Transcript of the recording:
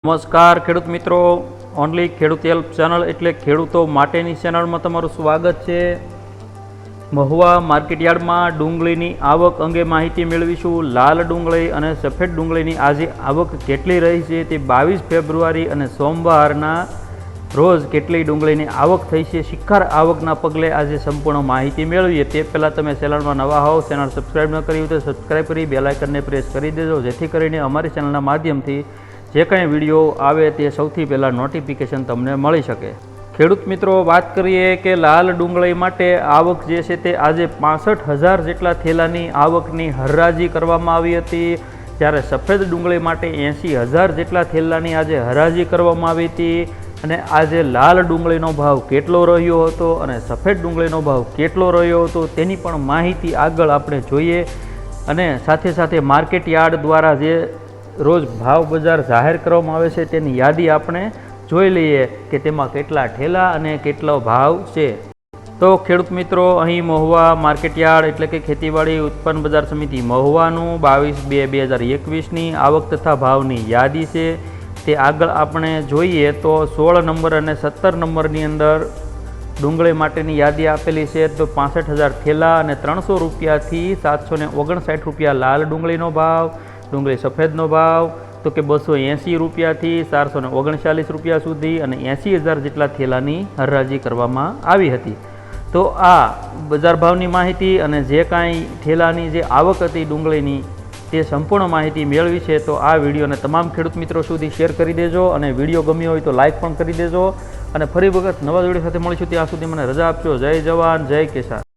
નમસ્કાર ખેડૂત મિત્રો, ઓનલી ખેડૂત હેલ્પ ચેનલ એટલે ખેડૂતો માટેની ચેનલમાં તમારું સ્વાગત છે। મહુવા માર્કેટયાર્ડમાં ડુંગળીની આવક અંગે માહિતી મેળવીશું। લાલ ડુંગળી અને સફેદ ડુંગળીની આજે આવક કેટલી રહી છે તે 22 ફેબ્રુઆરી અને સોમવારના રોજ કેટલી ડુંગળીની આવક થઈ છે, શિખર આવકના પગલે આજે સંપૂર્ણ માહિતી મેળવીએ। તે પહેલાં તમે ચેનલમાં નવા હોવ, ચેનલ સબસ્ક્રાઈબ ન કરી હોય તો સબસ્ક્રાઈબ કરી બેલ આઇકનને પ્રેસ કરી દેજો, જેથી કરીને અમારી ચેનલના માધ્યમથી જે કંઈ વિડીયો આવે તે સૌથી પહેલાં નોટિફિકેશન તમને મળી શકે। ખેડૂત મિત્રો, વાત કરીએ કે લાલ ડુંગળી માટે આવક જે છે તે આજે 65,000 જેટલા થેલાની આવકની હરાજી કરવામાં આવી હતી, જ્યારે સફેદ ડુંગળી માટે 80,000 જેટલા થેલાની આજે હરાજી કરવામાં આવી હતી। અને આજે લાલ ડુંગળીનો ભાવ કેટલો રહ્યો હતો અને સફેદ ડુંગળીનો ભાવ કેટલો રહ્યો હતો તેની પણ માહિતી આગળ આપણે જોઈએ। અને સાથે સાથે માર્કેટ યાર્ડ દ્વારા જે રોજ ભાવ બજાર જાહેર કરવામાં આવે છે તેની યાદી આપણે જોઈ લઈએ કે તેમાં કેટલા ઠેલા અને કેટલો ભાવ છે। તો ખેડૂત મિત્રો, અહીં મહુવા માર્કેટયાર્ડ એટલે કે ખેતીવાડી ઉત્પન્ન બજાર સમિતિ મહુવાનું 22/2/2021ની આવક તથા ભાવની યાદી છે તે આગળ આપણે જોઈએ તો 16 નંબર અને 17 નંબરની અંદર ડુંગળી માટેની યાદી આપેલી છે। તો 65,000 થેલા અને 300 રૂપિયાથી 759 રૂપિયા લાલ ડુંગળીનો ભાવ, ડુંગળી સફેદનો ભાવ તો કે 280 રૂપિયાથી 439 રૂપિયા સુધી અને 80,000 જેટલા થેલાની હરાજી કરવામાં આવી હતી। તો આ બજાર ભાવની માહિતી અને જે કાંઈ થેલાની જે આવક હતી ડુંગળીની તે સંપૂર્ણ માહિતી મેળવી છે। તો આ વિડીયોને તમામ ખેડૂત મિત્રો સુધી શેર કરી દેજો અને વિડીયો ગમ્યો હોય તો લાઇક પણ કરી દેજો। અને ફરી વખત નવા વિડીયો સાથે મળીશું, ત્યાં સુધી મને રજા આપજો। જય જવાન, જય કિસાન।